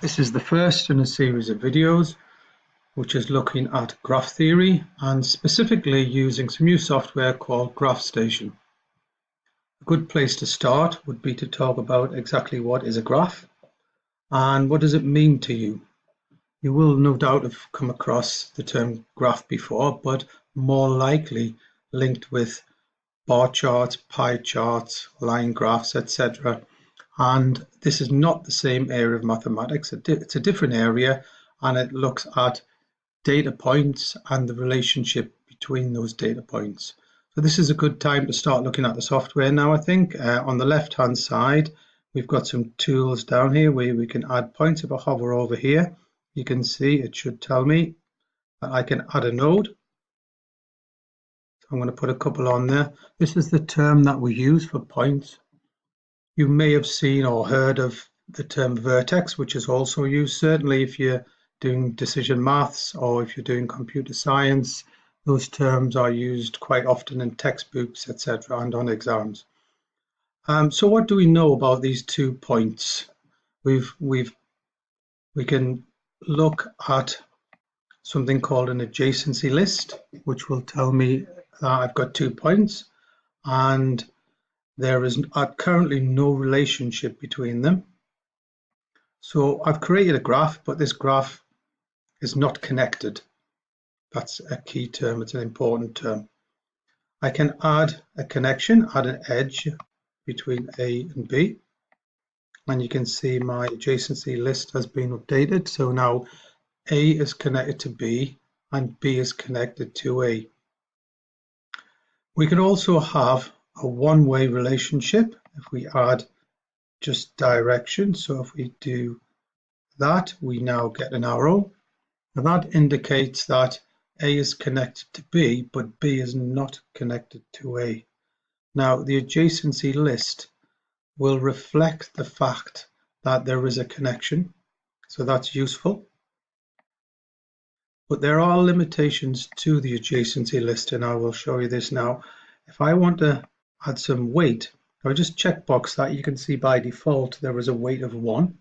This is the first in a series of videos which is looking at graph theory and specifically using some new software called Graphstation. A good place to start would be to talk about exactly what is a graph and what does it mean to you. You will no doubt have come across the term graph before, but more likely linked with bar charts, pie charts, line graphs, etc. And this is not the same area of mathematics. It's a different area, and it looks at data points and the relationship between those data points. So this is a good time to start looking at the software now, I think. On the left-hand side, we've got some tools down here where we can add points. If I hover over here, you can see it should tell me that I can add a node. So I'm going to put a couple on there. This is the term that we use for points. You may have seen or heard of the term vertex, which is also used. Certainly if you're doing decision maths or if you're doing computer science, those terms are used quite often in textbooks, etc., and on exams. So what do we know about these 2 points? We can look at something called an adjacency list, which will tell me that I've got 2 points and there is currently no relationship between them. So I've created a graph, but this graph is not connected. That's a key term, it's an important term. I can add a connection, add an edge between A and B. And you can see my adjacency list has been updated. So now A is connected to B and B is connected to A. We can also have a one-way relationship if we add just direction. So if we do that, we now get an arrow. And that indicates that A is connected to B, but B is not connected to A. Now, the adjacency list will reflect the fact that there is a connection, so that's useful. But there are limitations to the adjacency list, and I will show you this now. If I want to add some weight, I'll just checkbox that. You can see by default there is a weight of 1.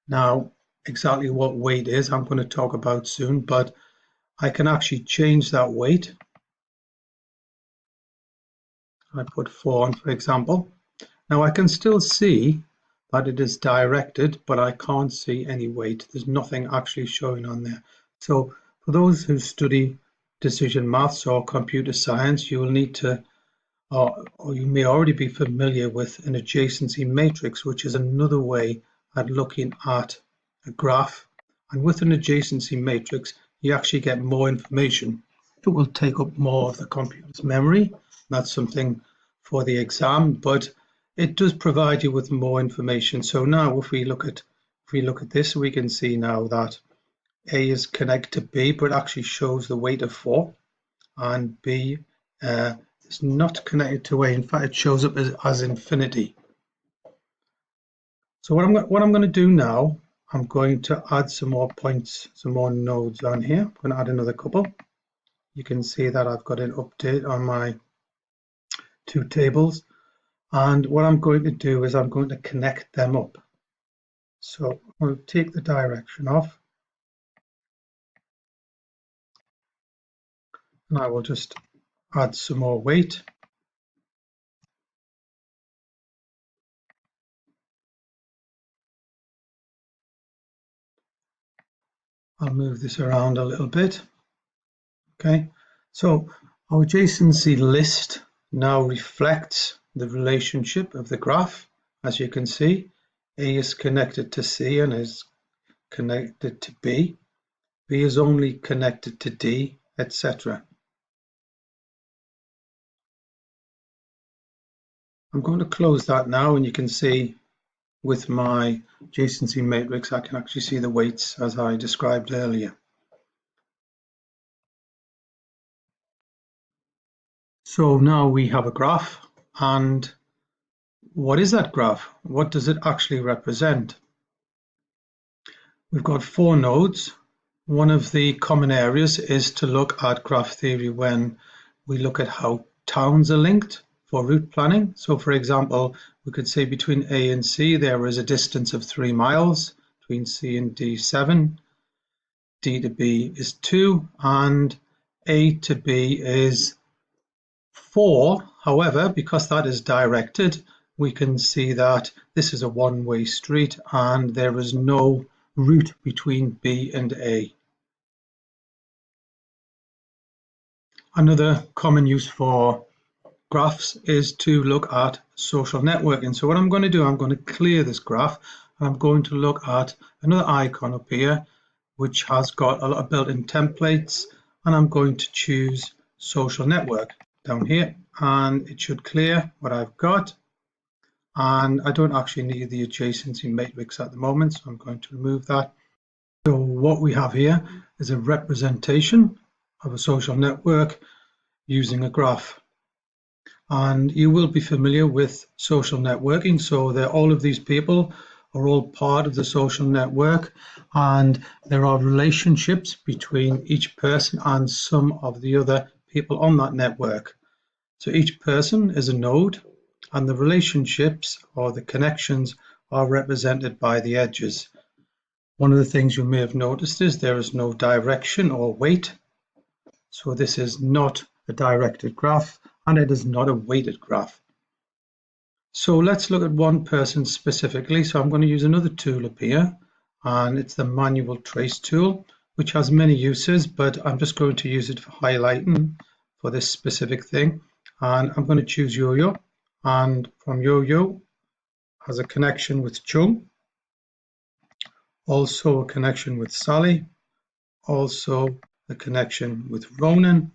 Now, exactly what weight is, I'm going to talk about soon, but I can actually change that weight. I put 4 on, for example. Now I can still see that it is directed, but I can't see any weight. There's nothing actually showing on there. So for those who study decision maths or computer science, you will need to, or you may already be familiar with an adjacency matrix, which is another way at looking at a graph. And with an adjacency matrix, you actually get more information. It will take up more of the computer's memory. That's something for the exam, but it does provide you with more information. So now if we look at this, we can see now that A is connected to B, but actually shows the weight of 4, and B is not connected to A. In fact, it shows up as infinity. So what I'm going to do now, I'm going to add some more points, some more nodes on here. I'm going to add another couple. You can see that I've got an update on my 2 tables. And what I'm going to do is I'm going to connect them up. So I'll take the direction off. And I will just add some more weight. I'll move this around a little bit. Okay, so our adjacency list now reflects the relationship of the graph. As you can see, A is connected to C and is connected to B. B is only connected to D, etc. I'm going to close that now, and you can see with my adjacency matrix, I can actually see the weights as I described earlier. So now we have a graph, and what is that graph? What does it actually represent? We've got 4 nodes. One of the common areas is to look at graph theory when we look at how towns are linked for route planning. So for example, we could say between A and C there is a distance of 3 miles. between C and D 7, D to B is 2, and A to B is 4. However, because that is directed, we can see that this is a one-way street and there is no route between B and A. Another common use for graphs is to look at social networking. So what I'm going to do, I'm going to clear this graph and I'm going to look at another icon up here which has got a lot of built-in templates, and I'm going to choose social network down here, and it should clear what I've got. And I don't actually need the adjacency matrix at the moment, so I'm going to remove that. So what we have here is a representation of a social network using a graph. And you will be familiar with social networking. So all of these people are all part of the social network, and there are relationships between each person and some of the other people on that network. So each person is a node, and the relationships or the connections are represented by the edges. One of the things you may have noticed is there is no direction or weight. So this is not a directed graph, and it is not a weighted graph. So let's look at one person specifically. So I'm going to use another tool up here, and it's the manual trace tool, which has many uses, but I'm just going to use it for highlighting for this specific thing. And I'm going to choose Yo-Yo, and from Yo-Yo has a connection with Chung, also a connection with Sally, also a connection with Ronan,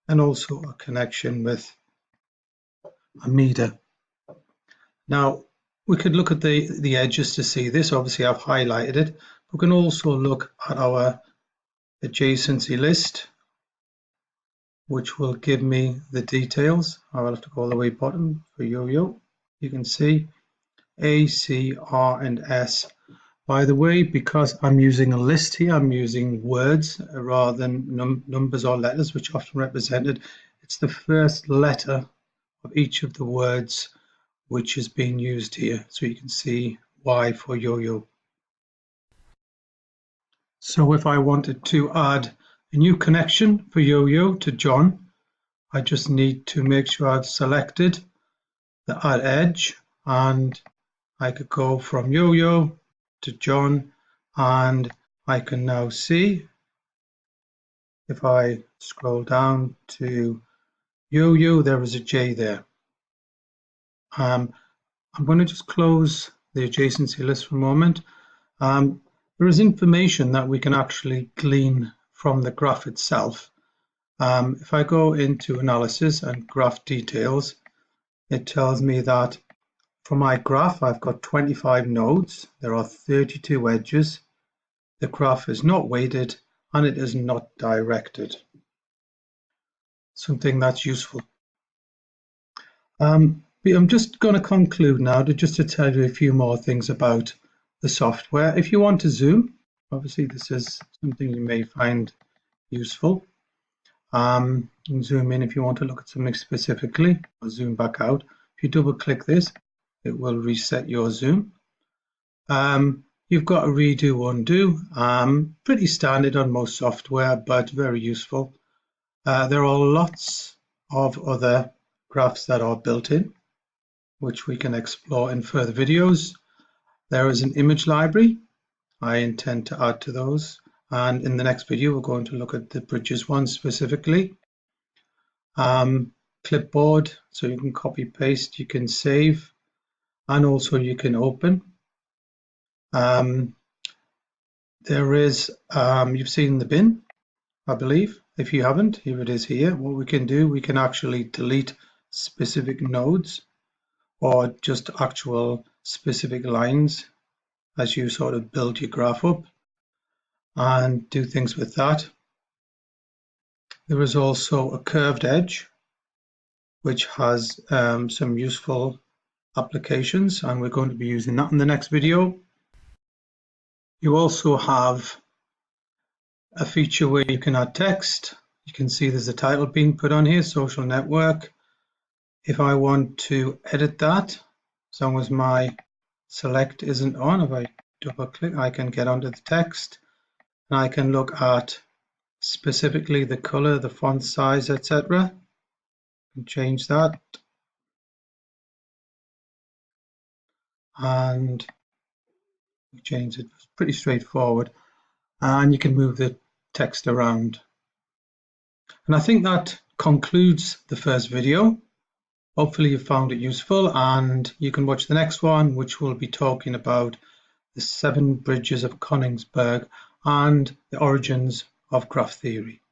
and also a connection with Amida. Now, we could look at the edges to see this. Obviously, I've highlighted it. We can also look at our adjacency list, which will give me the details. I will have to go all the way bottom for Yo-Yo. You can see A, C, R, and S. By the way, because I'm using a list here, I'm using words rather than numbers or letters, which are often represented. It's the first letter of each of the words which is being used here. So you can see Y for Yo-Yo. So if I wanted to add a new connection for Yo-Yo to John, I just need to make sure I've selected the add edge, and I could go from Yo-Yo to John, and I can now see, if I scroll down to Yo-Yo, there is a J there. I'm going to just close the adjacency list for a moment. There is information that we can actually glean from the graph itself. If I go into analysis and graph details, it tells me that for my graph, I've got 25 nodes. There are 32 edges. The graph is not weighted and it is not directed. Something that's useful. I'm just going to conclude now to tell you a few more things about the software. If you want to zoom, obviously this is something you may find useful. You can zoom in if you want to look at something specifically, or zoom back out. If you double click this, it will reset your zoom. You've got a redo, undo. Pretty standard on most software, but very useful. There are lots of other graphs that are built in, which we can explore in further videos. There is an image library. I intend to add to those. And in the next video, we're going to look at the bridges one specifically. Clipboard, so you can copy paste, you can save, and also you can open. There is, you've seen the bin, I believe. If you haven't, here it is here. What we can do, we can actually delete specific nodes or just actual specific lines as you sort of build your graph up and do things with that. There is also a curved edge, which has some useful applications, and we're going to be using that in the next video. You also have a feature where you can add text. You can see there's a title being put on here, social network. If I want to edit that, as long as my select isn't on, if I double click, I can get onto the text and I can look at specifically the color, the font size, etc. And change that. And change it. It's pretty straightforward. And you can move the text around. And I think that concludes the first video. Hopefully you found it useful, and you can watch the next one, which will be talking about the 7 bridges of Königsberg and the origins of graph theory.